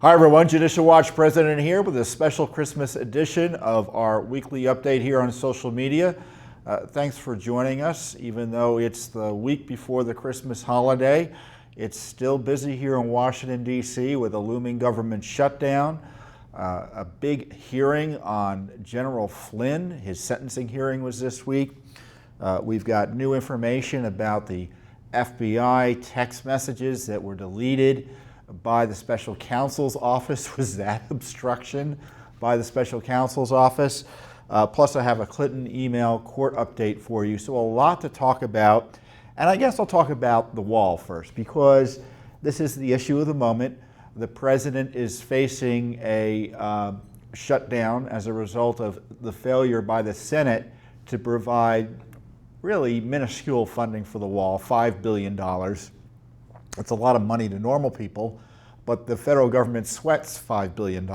Hi everyone, Judicial Watch President here with a special Christmas edition of our weekly update here on social media. Thanks for joining us. Even though it's the week before the Christmas holiday, it's still busy here in Washington, D.C. with a looming government shutdown. A big hearing on General Flynn. His sentencing hearing was this week. We've got new information about the FBI text messages that were deleted by the special counsel's office. Was that obstruction by the special counsel's office? Plus I have a Clinton email court update for you. So a lot to talk about. And I guess I'll talk about the wall first, because this is the issue of the moment. The president is facing a shutdown as a result of the failure by the Senate to provide really minuscule funding for the wall, $5 billion. It's a lot of money to normal people, but the federal government sweats $5 billion.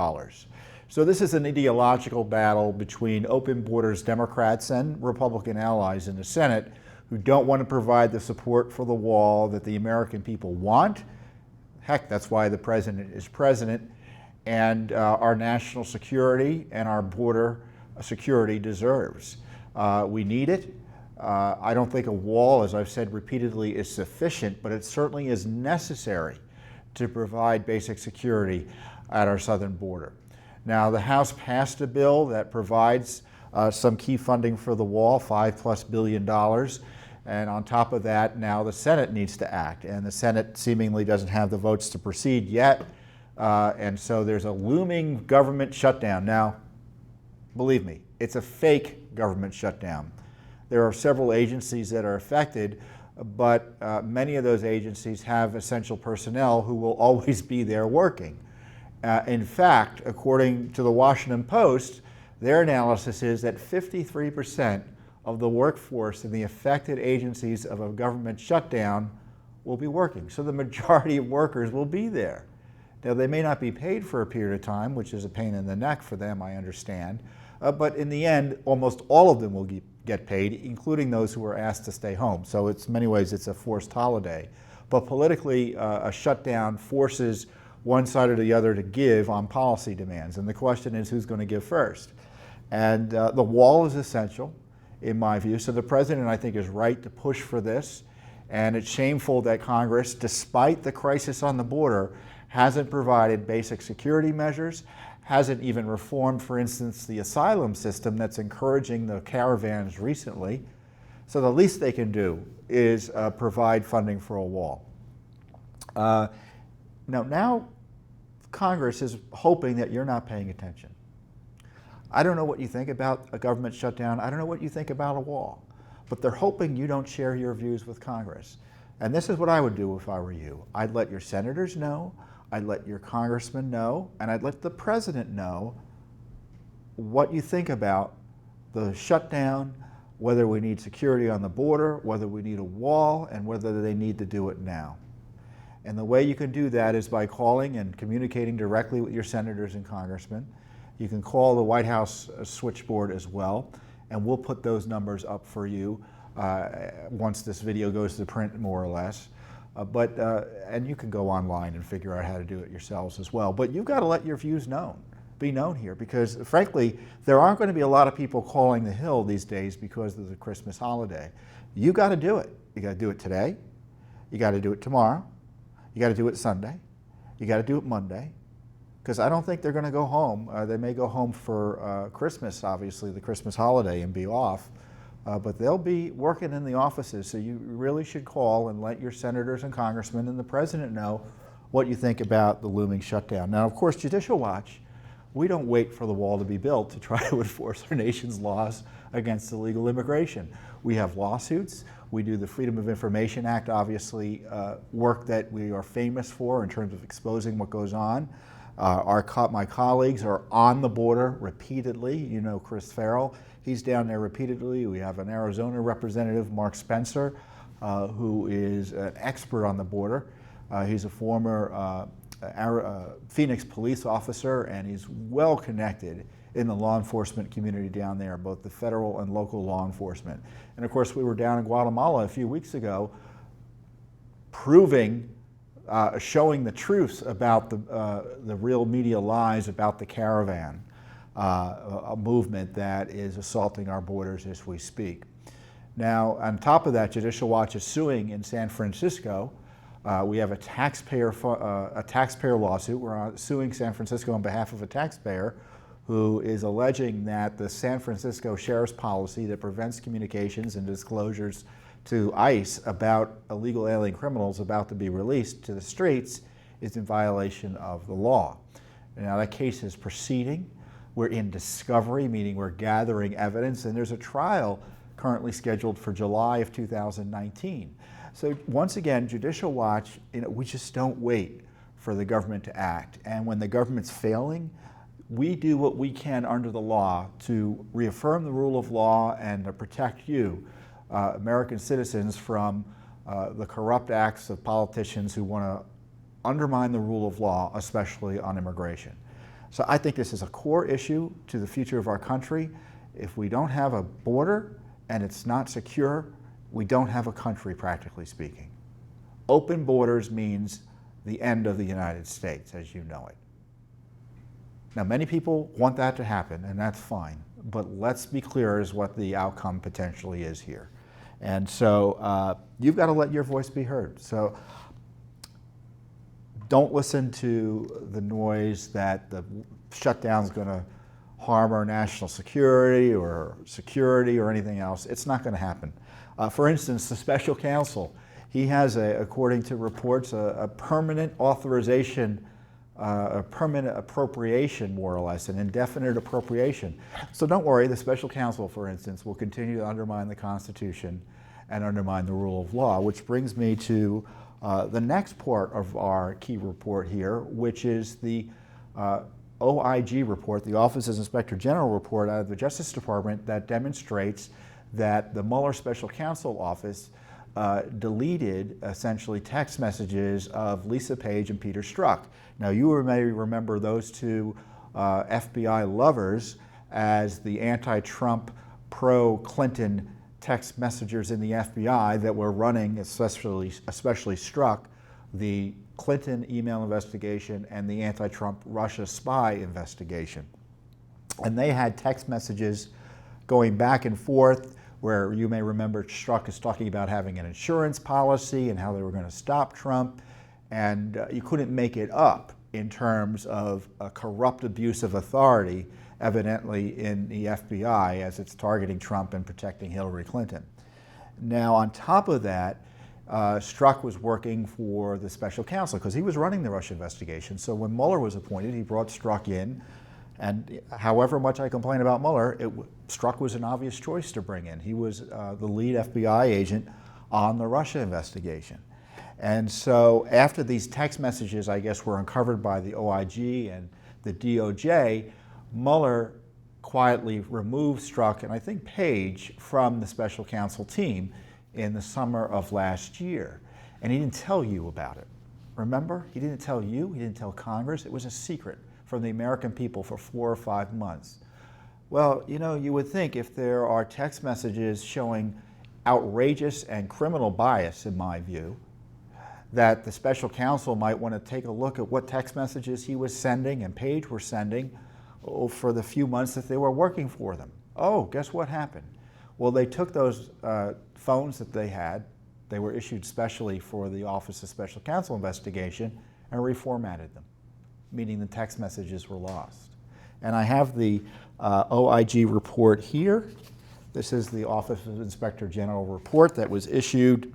So this is an ideological battle between open borders Democrats and Republican allies in the Senate who don't want to provide the support for the wall that the American people want. Heck, that's why the president is president, and our national security and our border security deserves. We need it. I don't think a wall, as I've said repeatedly, is sufficient, but it certainly is necessary to provide basic security at our southern border. Now, the House passed a bill that provides some key funding for the wall, $5+ billion. And on top of that, now the Senate needs to act. And the Senate seemingly doesn't have the votes to proceed yet. And so there's a looming government shutdown. Now, believe me, it's a fake government shutdown. There are several agencies that are affected, but many of those agencies have essential personnel who will always be there working. In fact, according to the Washington Post, their analysis is that 53% of the workforce in the affected agencies of a government shutdown will be working. So the majority of workers will be there. Now, they may not be paid for a period of time, which is a pain in the neck for them, I understand. But in the end, almost all of them will get paid, including those who are asked to stay home. So in many ways, it's a forced holiday. But politically, a shutdown forces one side or the other to give on policy demands. And the question is, who's going to give first? And the wall is essential, in my view. So the president, I think, is right to push for this. And it's shameful that Congress, despite the crisis on the border, hasn't provided basic security measures, hasn't even reformed, for instance, the asylum system that's encouraging the caravans recently. So the least they can do is provide funding for a wall. Now Congress is hoping that you're not paying attention. I don't know what you think about a government shutdown. I don't know what you think about a wall. But they're hoping you don't share your views with Congress. And this is what I would do if I were you. I'd let your senators know. I'd let your congressmen know, and I'd let the president know what you think about the shutdown, whether we need security on the border, whether we need a wall, and whether they need to do it now. And the way you can do that is by calling and communicating directly with your senators and congressmen. You can call the White House switchboard as well, and we'll put those numbers up for you once this video goes to print, more or less. And you can go online and figure out how to do it yourselves as well. But you've got to let your views be known here, because frankly, there aren't going to be a lot of people calling the Hill these days because of the Christmas holiday. You got to do it. You got to do it today. You got to do it tomorrow. You got to do it Sunday. You got to do it Monday, because I don't think they're going to go home. They may go home for Christmas, obviously, the Christmas holiday, and be off. But they'll be working in the offices, so you really should call and let your senators and congressmen and the president know what you think about the looming shutdown. Now, of course, Judicial Watch, we don't wait for the wall to be built to try to enforce our nation's laws against illegal immigration. We have lawsuits. We do the Freedom of Information Act, obviously, work that we are famous for in terms of exposing what goes on. My colleagues are on the border repeatedly. You know Chris Farrell. He's down there repeatedly. We have an Arizona representative, Mark Spencer, who is an expert on the border. He's a former Phoenix police officer, and he's well connected in the law enforcement community down there, both the federal and local law enforcement. And of course, we were down in Guatemala a few weeks ago proving showing the truth about the real media lies about the caravan a movement that is assaulting our borders as we speak. Now, on top of that, Judicial Watch is suing in San Francisco. We have a taxpayer lawsuit. We're suing San Francisco on behalf of a taxpayer who is alleging that the San Francisco Sheriff's policy that prevents communications and disclosures to ICE about illegal alien criminals about to be released to the streets is in violation of the law. Now, that case is proceeding. We're in discovery, meaning we're gathering evidence, and there's a trial currently scheduled for July of 2019. So once again, Judicial Watch, we just don't wait for the government to act. And when the government's failing, we do what we can under the law to reaffirm the rule of law and to protect you, American citizens, from the corrupt acts of politicians who want to undermine the rule of law, especially on immigration. So I think this is a core issue to the future of our country. If we don't have a border and it's not secure, we don't have a country, practically speaking. Open borders means the end of the United States, as you know it. Now, many people want that to happen, and that's fine, but let's be clear as what the outcome potentially is here. And so you've got to let your voice be heard. So don't listen to the noise that the shutdown is going to harm our national security or anything else. It's not going to happen. For instance, the special counsel, he has, according to reports, a permanent authorization, a permanent appropriation, more or less, an indefinite appropriation. So don't worry, the special counsel, for instance, will continue to undermine the Constitution and undermine the rule of law, which brings me to the next part of our key report here, which is the OIG report, the Office of Inspector General report out of the Justice Department that demonstrates that the Mueller Special Counsel Office deleted essentially text messages of Lisa Page and Peter Strzok. Now, you may remember those two FBI lovers as the anti-Trump, pro-Clinton text messengers in the FBI that were running, especially Strzok, the Clinton email investigation and the anti-Trump Russia spy investigation. And they had text messages going back and forth where you may remember Strzok is talking about having an insurance policy and how they were going to stop Trump, and you couldn't make it up in terms of a corrupt abuse of authority, evidently in the FBI, as it's targeting Trump and protecting Hillary Clinton. Now, on top of that, Strzok was working for the special counsel because he was running the Russia investigation. So when Mueller was appointed, he brought Strzok in. And however much I complain about Mueller, Strzok was an obvious choice to bring in. He was the lead FBI agent on the Russia investigation. And so after these text messages, I guess, were uncovered by the OIG and the DOJ, Mueller quietly removed Strzok and I think Page from the special counsel team in the summer of last year. And he didn't tell you about it. Remember? He didn't tell you, he didn't tell Congress. It was a secret from the American people for 4 or 5 months. Well, you would think if there are text messages showing outrageous and criminal bias, in my view, that the special counsel might want to take a look at what text messages he was sending and Page were sending for the few months that they were working for them. Oh, guess what happened? Well, they took those phones that they had, they were issued specially for the Office of Special Counsel investigation, and reformatted them, meaning the text messages were lost. And I have the OIG report here. This is the Office of Inspector General report that was issued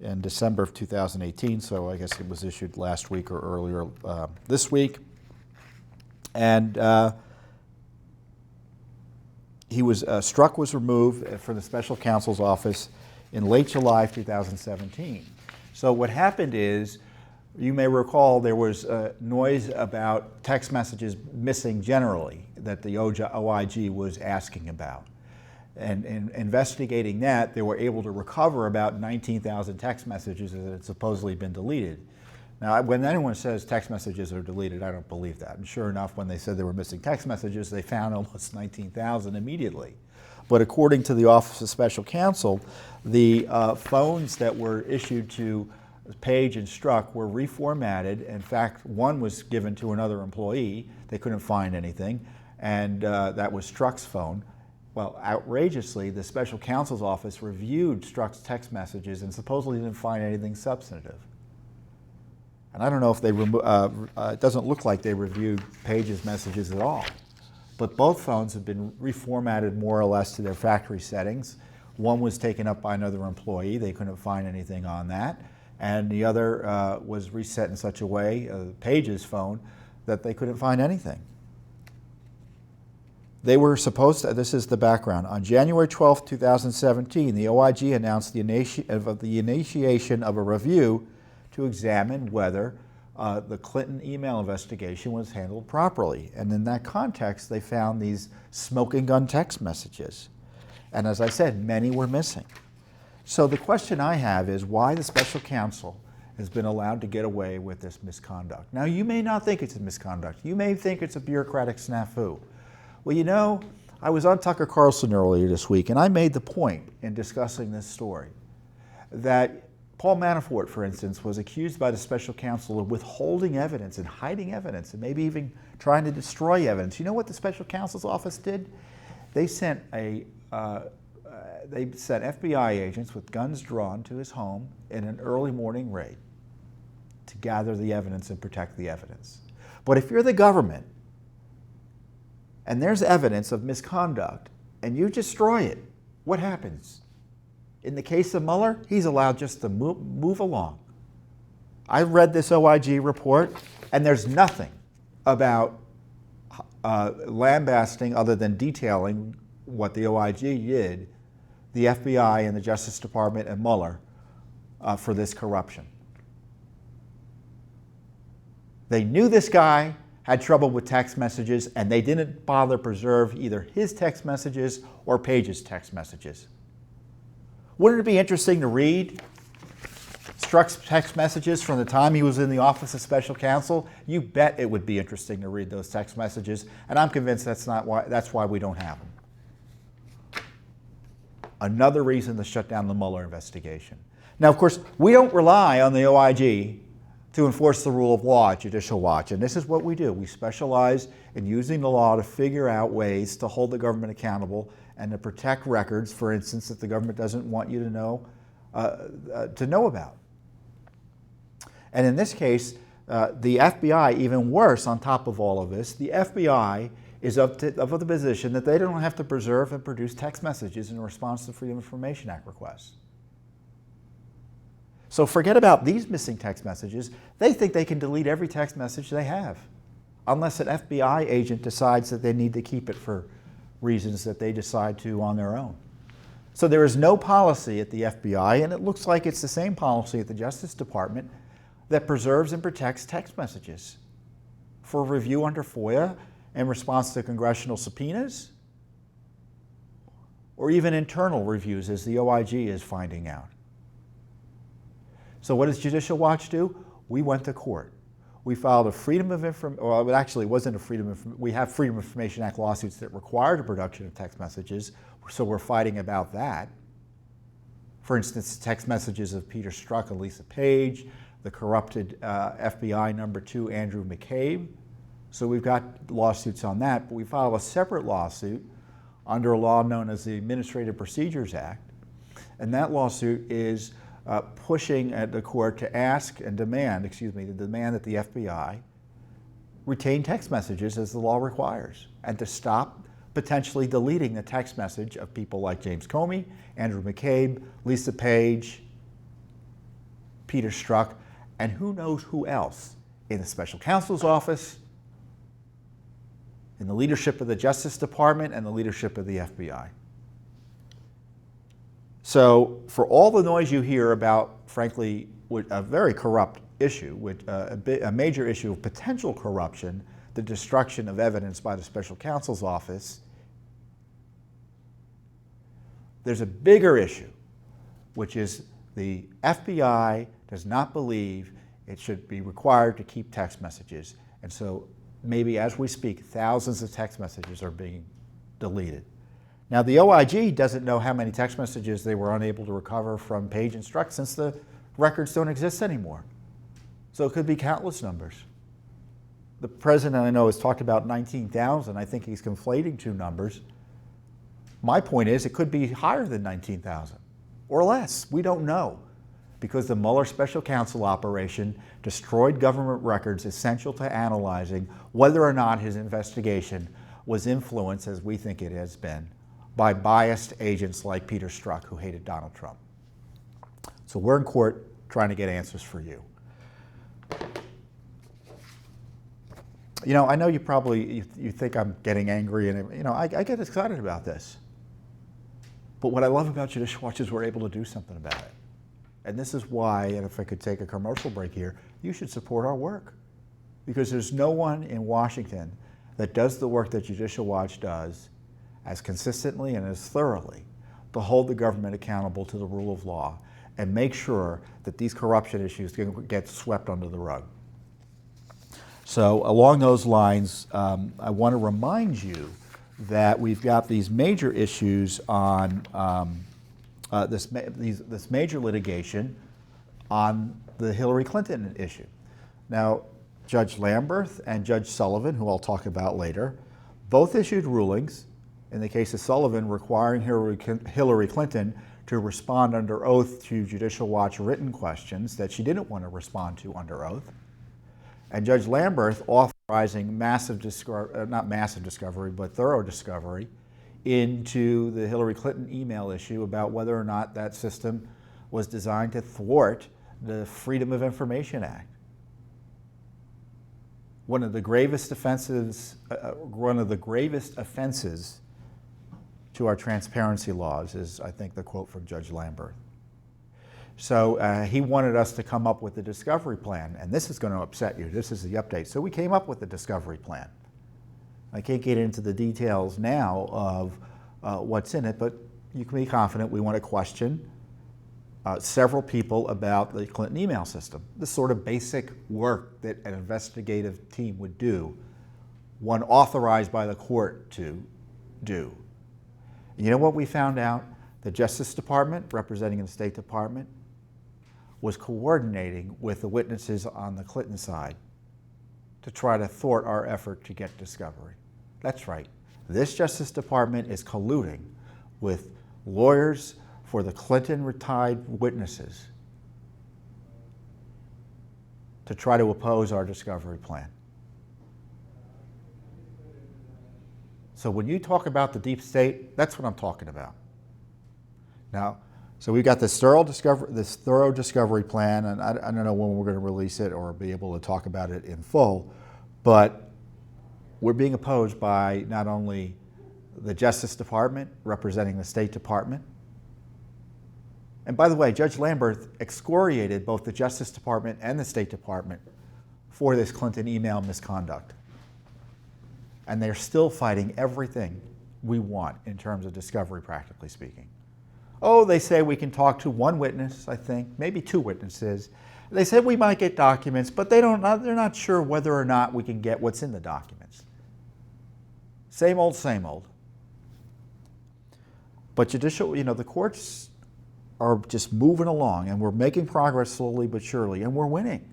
in December of 2018, so I guess it was issued last week or earlier this week. And Strzok was removed from the special counsel's office in late July of 2017. So what happened is, you may recall there was noise about text messages missing generally that the OIG was asking about. And in investigating that, they were able to recover about 19,000 text messages that had supposedly been deleted. Now, when anyone says text messages are deleted, I don't believe that. And sure enough, when they said they were missing text messages, they found almost 19,000 immediately. But according to the Office of Special Counsel, the phones that were issued to Page and Struck were reformatted. In fact, one was given to another employee. They couldn't find anything, and that was Struck's phone. Well, outrageously, the special counsel's office reviewed Struck's text messages and supposedly didn't find anything substantive. And I don't know if they it doesn't look like they reviewed Page's messages at all. But both phones have been reformatted more or less to their factory settings. One was taken up by another employee. They couldn't find anything on that. And the other was reset in such a way, Page's phone, that they couldn't find anything. They were supposed to, this is the background, on January 12, 2017, the OIG announced the initiation of a review to examine whether the Clinton email investigation was handled properly. And in that context, they found these smoking gun text messages. And as I said, many were missing. So the question I have is why the special counsel has been allowed to get away with this misconduct. Now, you may not think it's a misconduct. You may think it's a bureaucratic snafu. Well, you know, I was on Tucker Carlson earlier this week, and I made the point in discussing this story that Paul Manafort, for instance, was accused by the special counsel of withholding evidence and hiding evidence and maybe even trying to destroy evidence. You know what the special counsel's office did? They sent FBI agents with guns drawn to his home in an early morning raid to gather the evidence and protect the evidence. But if you're the government and there's evidence of misconduct and you destroy it, what happens? In the case of Mueller, he's allowed just to move along. I read this OIG report, and there's nothing about lambasting other than detailing what the OIG did, the FBI and the Justice Department and Mueller for this corruption. They knew this guy had trouble with text messages, and they didn't bother preserve either his text messages or Page's text messages. Wouldn't it be interesting to read Struck's text messages from the time he was in the Office of Special Counsel? You bet it would be interesting to read those text messages, and I'm convinced that's why we don't have them. Another reason to shut down the Mueller investigation. Now, of course, we don't rely on the OIG to enforce the rule of law at Judicial Watch, and this is what we do. We specialize in using the law to figure out ways to hold the government accountable and to protect records, for instance, that the government doesn't want you to know about. And in this case, the FBI, even worse on top of all of this, the FBI is of the position that they don't have to preserve and produce text messages in response to Freedom of Information Act requests. So forget about these missing text messages. They think they can delete every text message they have, unless an FBI agent decides that they need to keep it for reasons that they decide to on their own. So there is no policy at the FBI, and it looks like it's the same policy at the Justice Department, that preserves and protects text messages for review under FOIA in response to congressional subpoenas, or even internal reviews, as the OIG is finding out. So what does Judicial Watch do? We went to court. We filed a Freedom of Information, well, actually it wasn't a we have Freedom of Information Act lawsuits that require the production of text messages, so we're fighting about that. For instance, text messages of Peter Strzok and Lisa Page, the corrupted FBI number 2, Andrew McCabe. So we've got lawsuits on that, but we filed a separate lawsuit under a law known as the Administrative Procedures Act, and that lawsuit is pushing at the court to ask and demand, to demand that the FBI retain text messages as the law requires, and to stop potentially deleting the text message of people like James Comey, Andrew McCabe, Lisa Page, Peter Strzok, and who knows who else in the special counsel's office, in the leadership of the Justice Department, and the leadership of the FBI. So for all the noise you hear about, frankly, a very corrupt issue, a major issue of potential corruption, the destruction of evidence by the special counsel's office, there's a bigger issue, which is the FBI does not believe it should be required to keep text messages. And so maybe as we speak, thousands of text messages are being deleted. Now, the OIG doesn't know how many text messages they were unable to recover from Page and Strzok since the records don't exist anymore. So it could be countless numbers. The president, I know, has talked about 19,000. I think he's conflating two numbers. My point is it could be higher than 19,000 or less. We don't know, because the Mueller special counsel operation destroyed government records essential to analyzing whether or not his investigation was influenced, as we think it has been, by biased agents like Peter Strzok, who hated Donald Trump. So we're in court trying to get answers for you. You know, I know you think I'm getting angry, and you know, I get excited about this. But what I love about Judicial Watch is we're able to do something about it. And this is why, and if I could take a commercial break here, you should support our work. Because there's no one in Washington that does the work that Judicial Watch does as consistently and as thoroughly to hold the government accountable to the rule of law and make sure that these corruption issues get swept under the rug. So along those lines, I want to remind you that we've got these major issues on this major litigation on the Hillary Clinton issue. Now, Judge Lamberth and Judge Sullivan, who I'll talk about later, both issued rulings, in the case of Sullivan, requiring Hillary Clinton to respond under oath to Judicial Watch written questions that she didn't want to respond to under oath. And Judge Lamberth authorizing thorough discovery into the Hillary Clinton email issue about whether or not that system was designed to thwart the Freedom of Information Act. One of the gravest offenses to our transparency laws is, I think, the quote from Judge Lamberth. So he wanted us to come up with a discovery plan, and this is going to upset you. This is the update. So we came up with a discovery plan. I can't get into the details now of what's in it, but you can be confident we want to question several people about the Clinton email system. The sort of basic work that an investigative team would do, one authorized by the court to do. And you know what we found out? The Justice Department, representing the State Department, was coordinating with the witnesses on the Clinton side to try to thwart our effort to get discovery. That's right. This Justice Department is colluding with lawyers for the Clinton retired witnesses to try to oppose our discovery plan. So when you talk about the deep state, that's what I'm talking about. Now, so we've got this thorough discovery plan, and I don't know when we're going to release it or be able to talk about it in full, but we're being opposed by not only the Justice Department representing the State Department. And by the way, Judge Lamberth excoriated both the Justice Department and the State Department for this Clinton email misconduct. And they're still fighting everything we want in terms of discovery, practically speaking. Oh, they say we can talk to one witness, I think, maybe two witnesses. They said we might get documents, but they're not sure whether or not we can get what's in the documents. Same old, same old. But Judicial, the courts are just moving along, and we're making progress slowly but surely, and we're winning.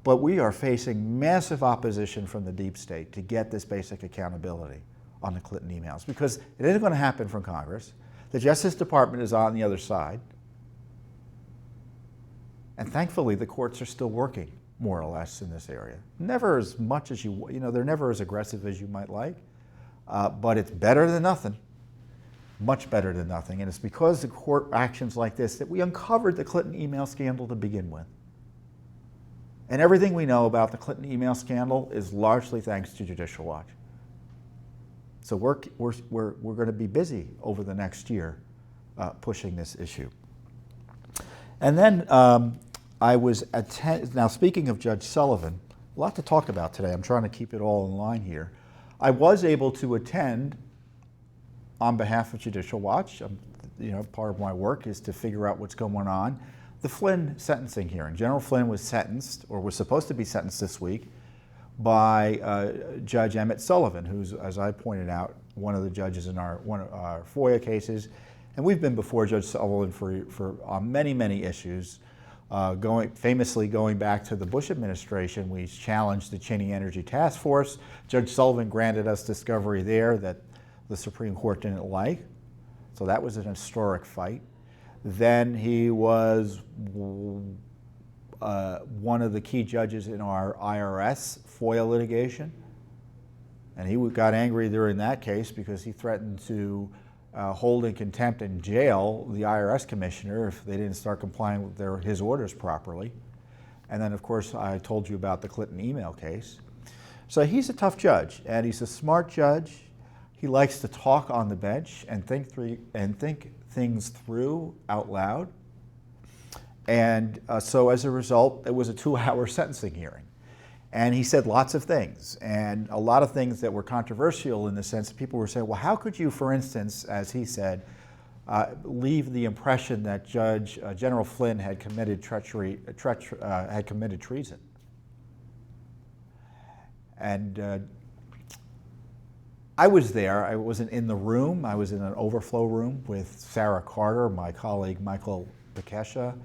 But we are facing massive opposition from the deep state to get this basic accountability on the Clinton emails, because it isn't going to happen from Congress. The Justice Department is on the other side. And thankfully, the courts are still working, more or less, in this area. Never as much as they're never as aggressive as you might like, but it's better than nothing, much better than nothing. And it's because of court actions like this that we uncovered the Clinton email scandal to begin with. And everything we know about the Clinton email scandal is largely thanks to Judicial Watch. So we're going to be busy over the next year pushing this issue. And then now speaking of Judge Sullivan, a lot to talk about today. I'm trying to keep it all in line here. I was able to attend on behalf of Judicial Watch. Part of my work is to figure out what's going on. The Flynn sentencing hearing. General Flynn was sentenced, or was supposed to be sentenced this week, by Judge Emmett Sullivan, who's, as I pointed out, one of the judges in one of our FOIA cases. And we've been before Judge Sullivan for many, many issues. famously going back to the Bush administration, we challenged the Cheney Energy Task Force. Judge Sullivan granted us discovery there that the Supreme Court didn't like. So that was an historic fight. Then he was one of the key judges in our IRS FOIA litigation. And he got angry during that case because he threatened to hold in contempt and jail the IRS commissioner if they didn't start complying with his orders properly. And then, of course, I told you about the Clinton email case. So he's a tough judge, and he's a smart judge. He likes to talk on the bench and think things through out loud. And so as a result, it was a 2-hour sentencing hearing. And he said lots of things, and a lot of things that were controversial in the sense that people were saying, well, how could you, for instance, as he said, leave the impression that General Flynn had committed treason? And I was there. I wasn't in the room. I was in an overflow room with Sarah Carter, my colleague Michael Bekesha,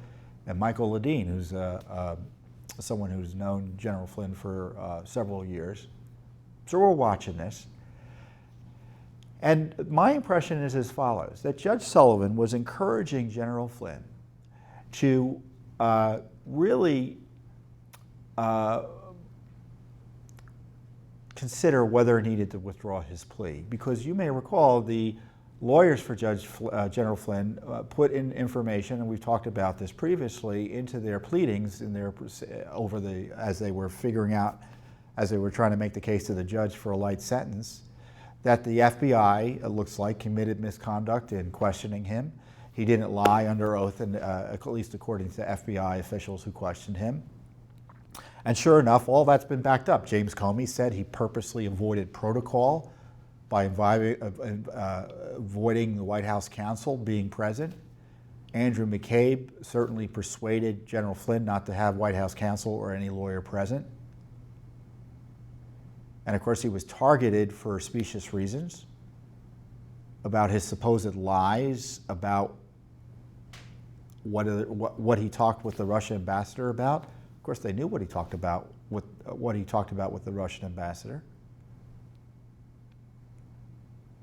and Michael Ledeen, who's someone who's known General Flynn for several years. So we're watching this. And my impression is as follows, that Judge Sullivan was encouraging General Flynn to really consider whether he needed to withdraw his plea. Because you may recall the lawyers for General Flynn put in information, and we've talked about this previously, into their pleadings as they were trying to make the case to the judge for a light sentence, that the FBI, it looks like, committed misconduct in questioning him. He didn't lie under oath, and at least according to FBI officials who questioned him. And sure enough, all that's been backed up. James Comey said he purposely avoided protocol by avoiding the White House counsel being present. Andrew McCabe certainly persuaded General Flynn not to have White House counsel or any lawyer present. And of course, he was targeted for specious reasons about his supposed lies about what he talked with the Russian ambassador about. Of course, they knew what he talked about with the Russian ambassador.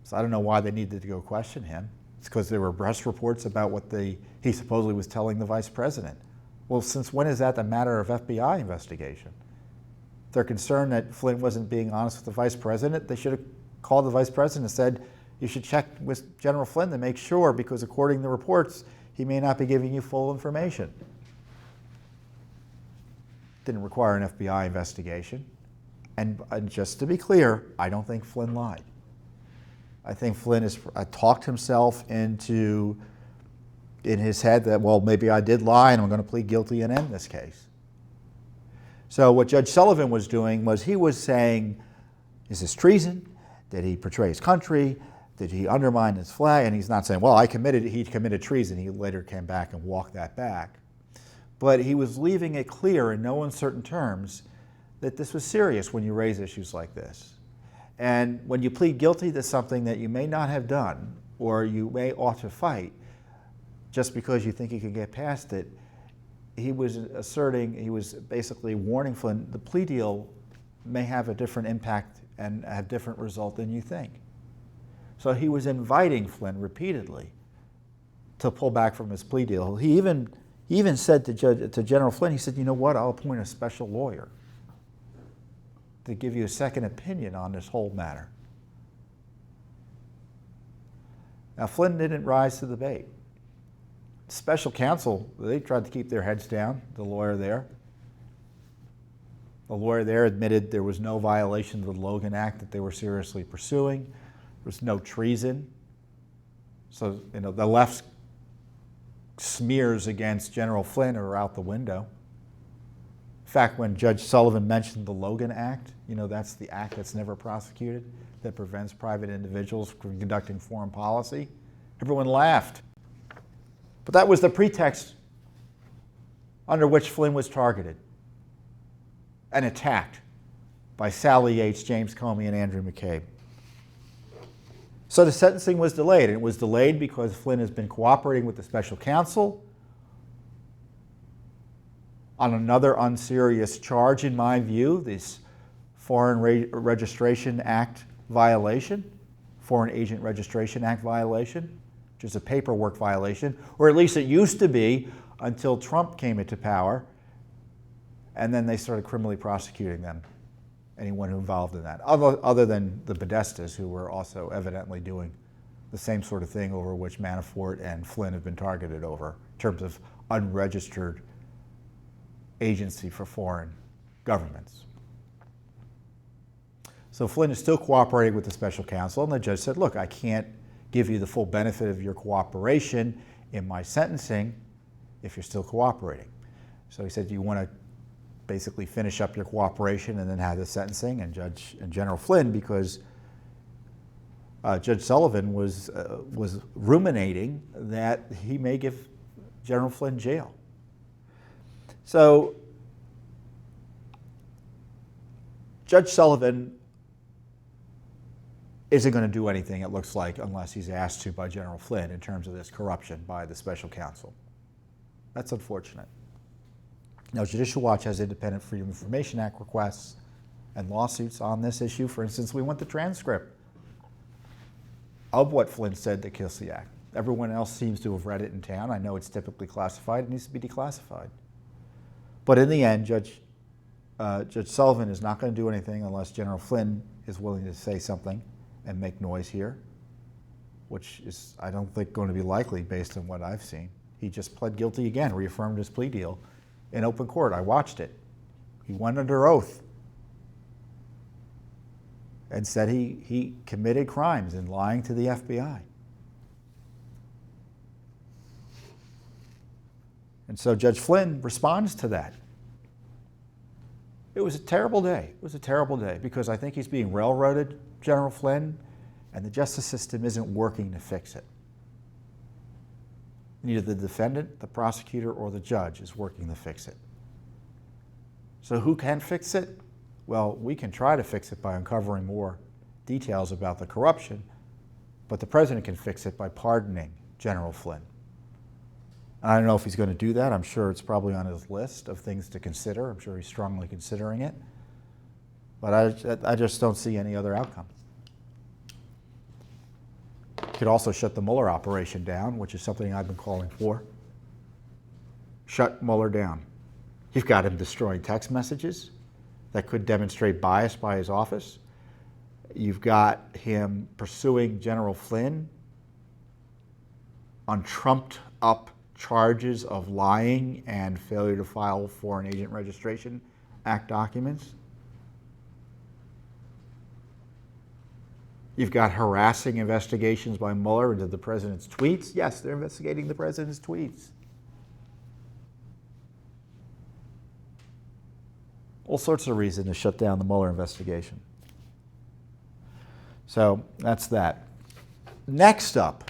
So I don't know why they needed to go question him. It's because there were press reports about what he supposedly was telling the vice president. Well, since when is that a matter of FBI investigation? If they're concerned that Flynn wasn't being honest with the vice president, they should have called the vice president and said, you should check with General Flynn to make sure, because according to the reports, he may not be giving you full information. Didn't require an FBI investigation. And just to be clear, I don't think Flynn lied. I think Flynn has talked himself into, in his head, that, well, maybe I did lie and I'm going to plead guilty and end this case. So what Judge Sullivan was doing was he was saying, is this treason? Did he betray his country? Did he undermine his flag? And he's not saying, well, he committed treason. He later came back and walked that back. But he was leaving it clear in no uncertain terms that this was serious when you raise issues like this. And when you plead guilty to something that you may not have done, or you may ought to fight, just because you think you can get past it, he was basically warning Flynn, the plea deal may have a different impact and have different result than you think. So he was inviting Flynn repeatedly to pull back from his plea deal. He even said to General Flynn, he said, you know what, I'll appoint a special lawyer to give you a second opinion on this whole matter. Now, Flynn didn't rise to the bait. Special counsel, they tried to keep their heads down, the lawyer there. The lawyer there admitted there was no violation of the Logan Act that they were seriously pursuing. There was no treason. So, the left's smears against General Flynn are out the window. In fact, when Judge Sullivan mentioned the Logan Act, that's the act that's never prosecuted, that prevents private individuals from conducting foreign policy, everyone laughed. But that was the pretext under which Flynn was targeted and attacked by Sally Yates, James Comey, and Andrew McCabe. So the sentencing was delayed, and it was delayed because Flynn has been cooperating with the special counsel, on another unserious charge, in my view, this Foreign Registration Act violation, Foreign Agent Registration Act violation, which is a paperwork violation, or at least it used to be until Trump came into power, and then they started criminally prosecuting them, anyone who involved in that, other than the Podestas, who were also evidently doing the same sort of thing over which Manafort and Flynn have been targeted over, in terms of unregistered agency for foreign governments. So Flynn is still cooperating with the special counsel, and the judge said, look, I can't give you the full benefit of your cooperation in my sentencing if you're still cooperating. So he said, do you want to basically finish up your cooperation and then have the sentencing? And General Flynn, because Judge Sullivan was ruminating that he may give General Flynn jail. So Judge Sullivan isn't going to do anything, it looks like, unless he's asked to by General Flynn in terms of this corruption by the special counsel. That's unfortunate. Now, Judicial Watch has independent Freedom of Information Act requests and lawsuits on this issue. For instance, we want the transcript of what Flynn said to Kissiak. Everyone else seems to have read it in town. I know it's typically classified. It needs to be declassified. But in the end, Judge Sullivan is not going to do anything unless General Flynn is willing to say something and make noise here, which is, I don't think, going to be likely based on what I've seen. He just pled guilty again, reaffirmed his plea deal in open court. I watched it. He went under oath and said he committed crimes in lying to the FBI. And so Judge Flynn responds to that. It was a terrible day. It was a terrible day because I think he's being railroaded, General Flynn, and the justice system isn't working to fix it. Neither the defendant, the prosecutor, or the judge is working to fix it. So who can fix it? Well, we can try to fix it by uncovering more details about the corruption, but the president can fix it by pardoning General Flynn. I don't know if he's going to do that. I'm sure it's probably on his list of things to consider. I'm sure he's strongly considering it. But I just don't see any other outcome. He could also shut the Mueller operation down, which is something I've been calling for. Shut Mueller down. You've got him destroying text messages that could demonstrate bias by his office. You've got him pursuing General Flynn on trumped-up charges of lying and failure to file Foreign Agent Registration Act documents. You've got harassing investigations by Mueller into the president's tweets. Yes, they're investigating the president's tweets. All sorts of reasons to shut down the Mueller investigation. So that's that. Next up,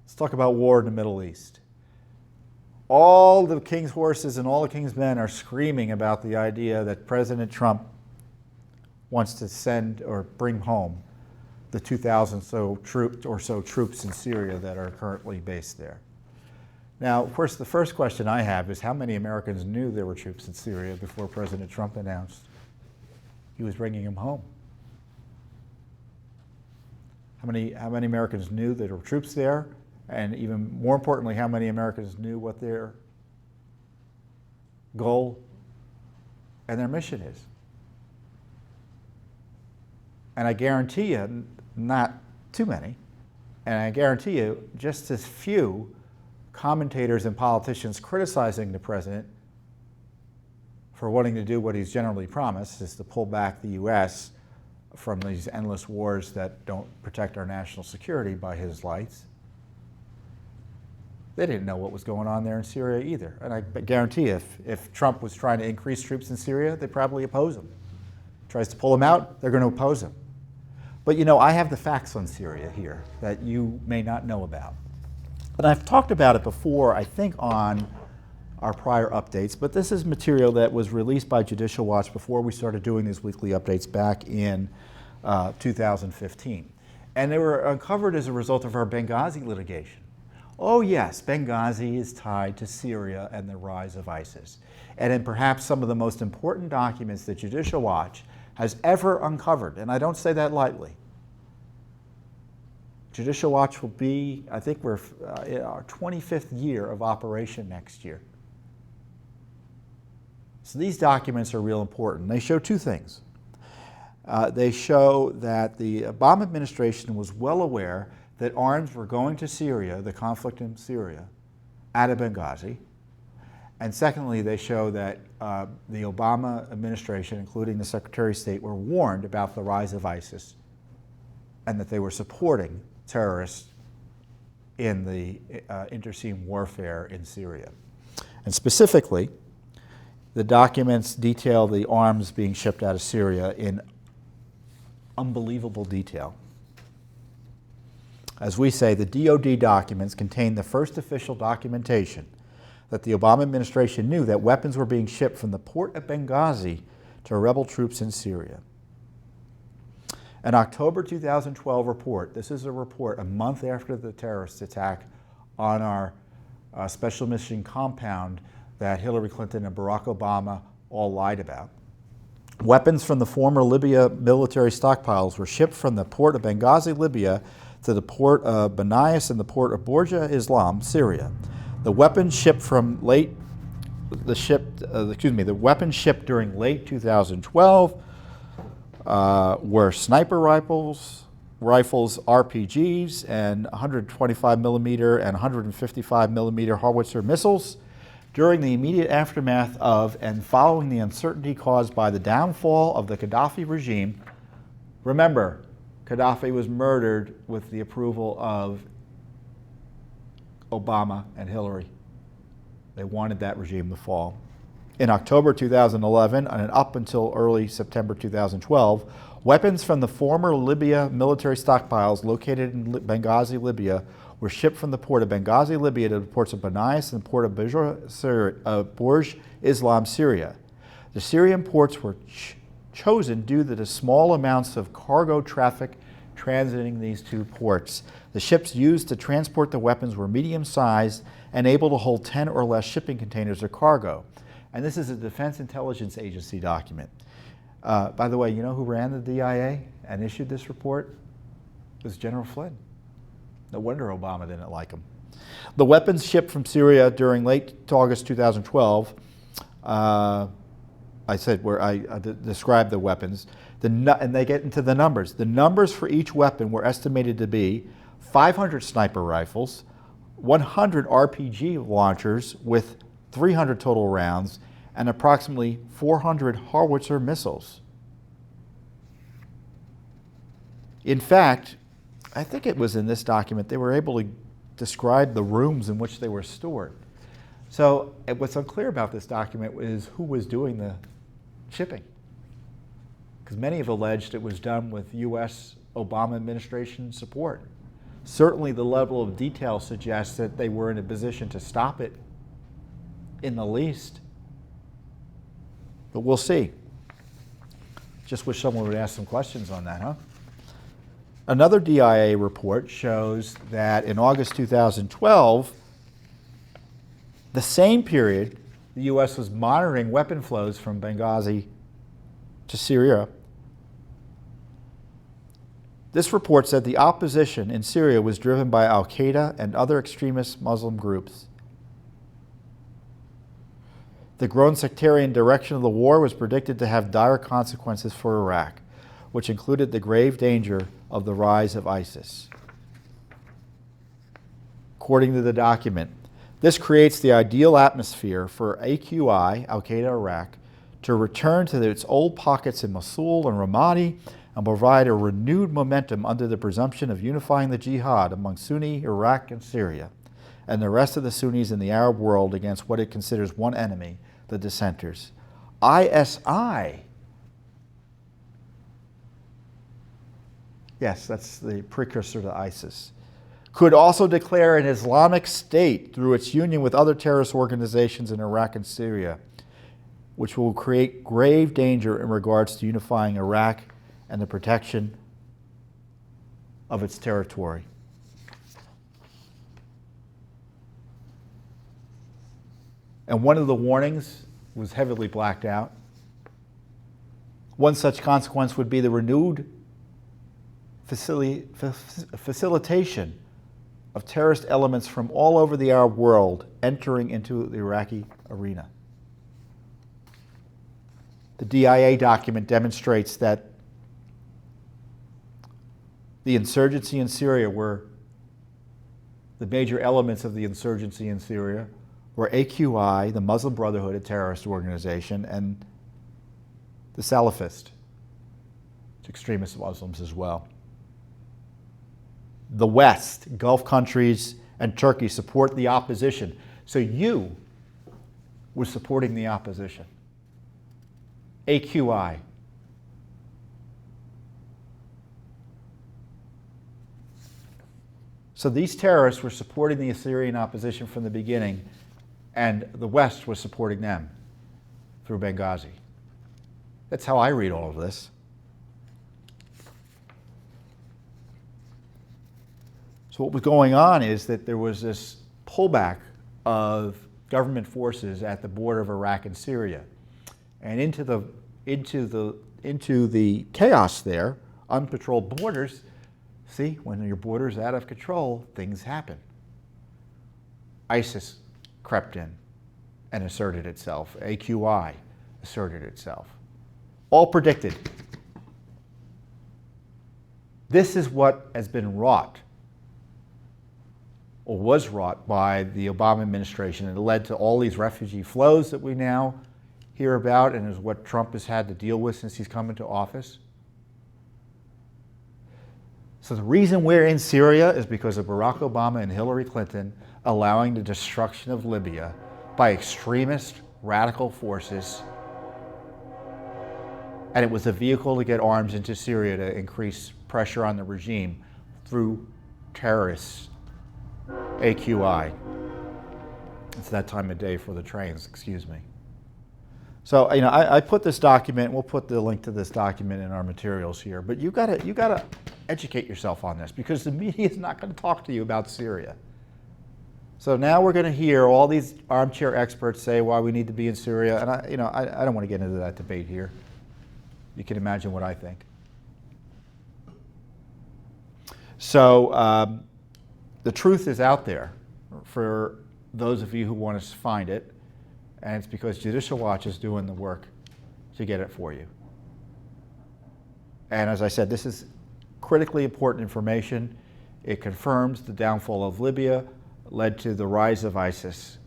let's talk about war in the Middle East. All the king's horses and all the king's men are screaming about the idea that President Trump wants to send or bring home the 2,000 or so troops in Syria that are currently based there. Now, of course, the first question I have is how many Americans knew there were troops in Syria before President Trump announced he was bringing them home? How many Americans knew that there were troops there? And even more importantly, how many Americans knew what their goal and their mission is? And I guarantee you, not too many, and I guarantee you, just as few commentators and politicians criticizing the president for wanting to do what he's generally promised, is to pull back the U.S. from these endless wars that don't protect our national security by his lights. They didn't know what was going on there in Syria either. And I guarantee you, if Trump was trying to increase troops in Syria, they'd probably oppose him. Tries to pull him out, they're going to oppose him. But you know, I have the facts on Syria here that you may not know about. And I've talked about it before, I think, on our prior updates, but this is material that was released by Judicial Watch before we started doing these weekly updates back in 2015. And they were uncovered as a result of our Benghazi litigation. Oh yes, Benghazi is tied to Syria and the rise of ISIS. And in perhaps some of the most important documents that Judicial Watch has ever uncovered, and I don't say that lightly. Judicial Watch will be, I think we're in our 25th year of operation next year. So these documents are real important. They show two things. They show that the Obama administration was well aware that arms were going to Syria, the conflict in Syria, out of Benghazi. And secondly, they show that the Obama administration, including the Secretary of State, were warned about the rise of ISIS and that they were supporting terrorists in the internecine warfare in Syria. And specifically, the documents detail the arms being shipped out of Syria in unbelievable detail. As we say, the DoD documents contain the first official documentation that the Obama administration knew that weapons were being shipped from the port of Benghazi to rebel troops in Syria. An October 2012 report, this is a report a month after the terrorist attack on our special mission compound that Hillary Clinton and Barack Obama all lied about. Weapons from the former Libya military stockpiles were shipped from the port of Benghazi, Libya, to the port of Banias and the port of Borja Islam, Syria. The weapons shipped during late 2012 were sniper rifles, RPGs, and 125 millimeter and 155 millimeter howitzer missiles. During the immediate aftermath of and following the uncertainty caused by the downfall of the Gaddafi regime, remember, Gaddafi was murdered with the approval of Obama and Hillary. They wanted that regime to fall. In October 2011 and up until early September 2012, weapons from the former Libya military stockpiles located in Benghazi, Libya, were shipped from the port of Benghazi, Libya to the ports of Banias and the port of Borj Islam, Syria. The Syrian ports were chosen due to the small amounts of cargo traffic transiting these two ports. The ships used to transport the weapons were medium-sized and able to hold 10 or less shipping containers or cargo. And this is a Defense Intelligence Agency document. By the way, you know who ran the DIA and issued this report? It was General Flynn. No wonder Obama didn't like him. The weapons shipped from Syria during late August 2012, I said where I described the weapons, and they get into the numbers. The numbers for each weapon were estimated to be 500 sniper rifles, 100 RPG launchers with 300 total rounds, and approximately 400 howitzer missiles. In fact, I think it was in this document, they were able to describe the rooms in which they were stored. So what's unclear about this document is who was doing the shipping. Because many have alleged it was done with U.S. Obama administration support. Certainly the level of detail suggests that they were in a position to stop it in the least. But we'll see. Just wish someone would ask some questions on that, huh? Another DIA report shows that in August 2012, the same period, the U.S. was monitoring weapon flows from Benghazi to Syria. This report said the opposition in Syria was driven by al-Qaeda and other extremist Muslim groups. The growing sectarian direction of the war was predicted to have dire consequences for Iraq, which included the grave danger of the rise of ISIS. According to the document, this creates the ideal atmosphere for AQI, Al-Qaeda Iraq, to return to its old pockets in Mosul and Ramadi and provide a renewed momentum under the presumption of unifying the jihad among Sunni, Iraq, and Syria, and the rest of the Sunnis in the Arab world against what it considers one enemy, the dissenters. ISI. Yes, that's the precursor to ISIS. Could also declare an Islamic State through its union with other terrorist organizations in Iraq and Syria, which will create grave danger in regards to unifying Iraq and the protection of its territory. And one of the warnings was heavily blacked out. One such consequence would be the renewed facilitation of terrorist elements from all over the Arab world entering into the Iraqi arena. The DIA document demonstrates that the insurgency in Syria were the major elements of the insurgency in Syria were AQI, the Muslim Brotherhood, a terrorist organization, and the Salafist, extremist Muslims as well. The West, Gulf countries, and Turkey support the opposition. So you were supporting the opposition. AQI. So these terrorists were supporting the Syrian opposition from the beginning, and the West was supporting them through Benghazi. That's how I read all of this. So what was going on is that there was this pullback of government forces at the border of Iraq and Syria. And into the chaos there, unpatrolled borders, see, when your border's out of control, things happen. ISIS crept in and asserted itself. AQI asserted itself. All predicted. This is what has been wrought, or was wrought, by the Obama administration. It led to all these refugee flows that we now hear about, and is what Trump has had to deal with since he's come into office. So the reason we're in Syria is because of Barack Obama and Hillary Clinton allowing the destruction of Libya by extremist radical forces. And it was a vehicle to get arms into Syria to increase pressure on the regime through terrorists. AQI. It's that time of day for the trains, excuse me. So, I put this document, we'll put the link to this document in our materials here, but you gotta educate yourself on this, because the media is not going to talk to you about Syria. So now we're going to hear all these armchair experts say why we need to be in Syria, and I don't want to get into that debate here. You can imagine what I think. So the truth is out there for those of you who want to find it, and it's because Judicial Watch is doing the work to get it for you. And as I said, this is critically important information. It confirms the downfall of Libya led to the rise of ISIS,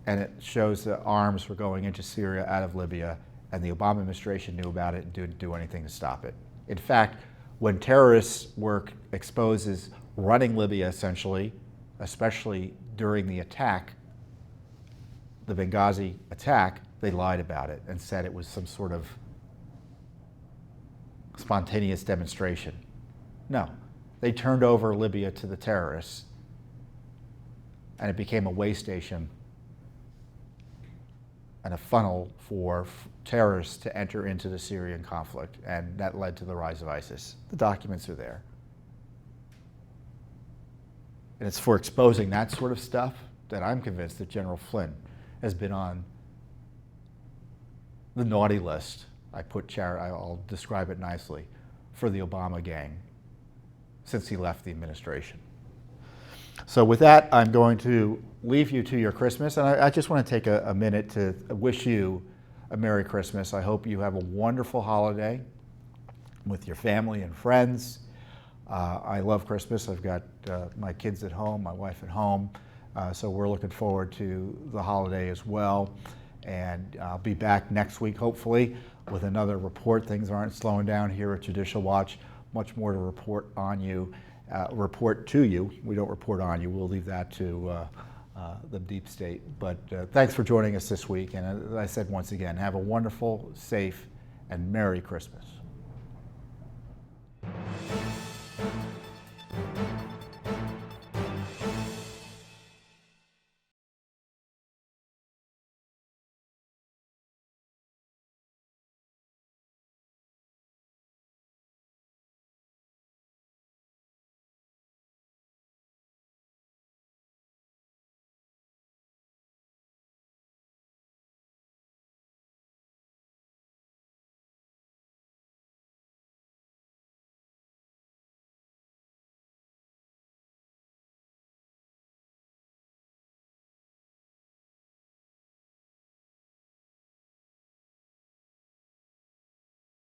and it shows that arms were going into Syria out of Libya, and the Obama administration knew about it and didn't do anything to stop it. In fact, when terrorists work exposes running Libya essentially, especially during the attack, the Benghazi attack, they lied about it and said it was some sort of spontaneous demonstration. No, they turned over Libya to the terrorists, and it became a way station and a funnel for terrorists to enter into the Syrian conflict, and that led to the rise of ISIS. The documents are there. And it's for exposing that sort of stuff that I'm convinced that General Flynn has been on the naughty list. I'll describe it nicely, for the Obama gang since he left the administration. So with that, I'm going to leave you to your Christmas, and I just want to take a minute to wish you a Merry Christmas. I hope you have a wonderful holiday with your family and friends. I love Christmas. I've got my kids at home, my wife at home, so we're looking forward to the holiday as well. And I'll be back next week, hopefully, with another report. Things aren't slowing down here at Judicial Watch. Much more to report on you, report to you. We don't report on you. We'll leave that to the deep state. But thanks for joining us this week. And as I said once again, have a wonderful, safe, and Merry Christmas.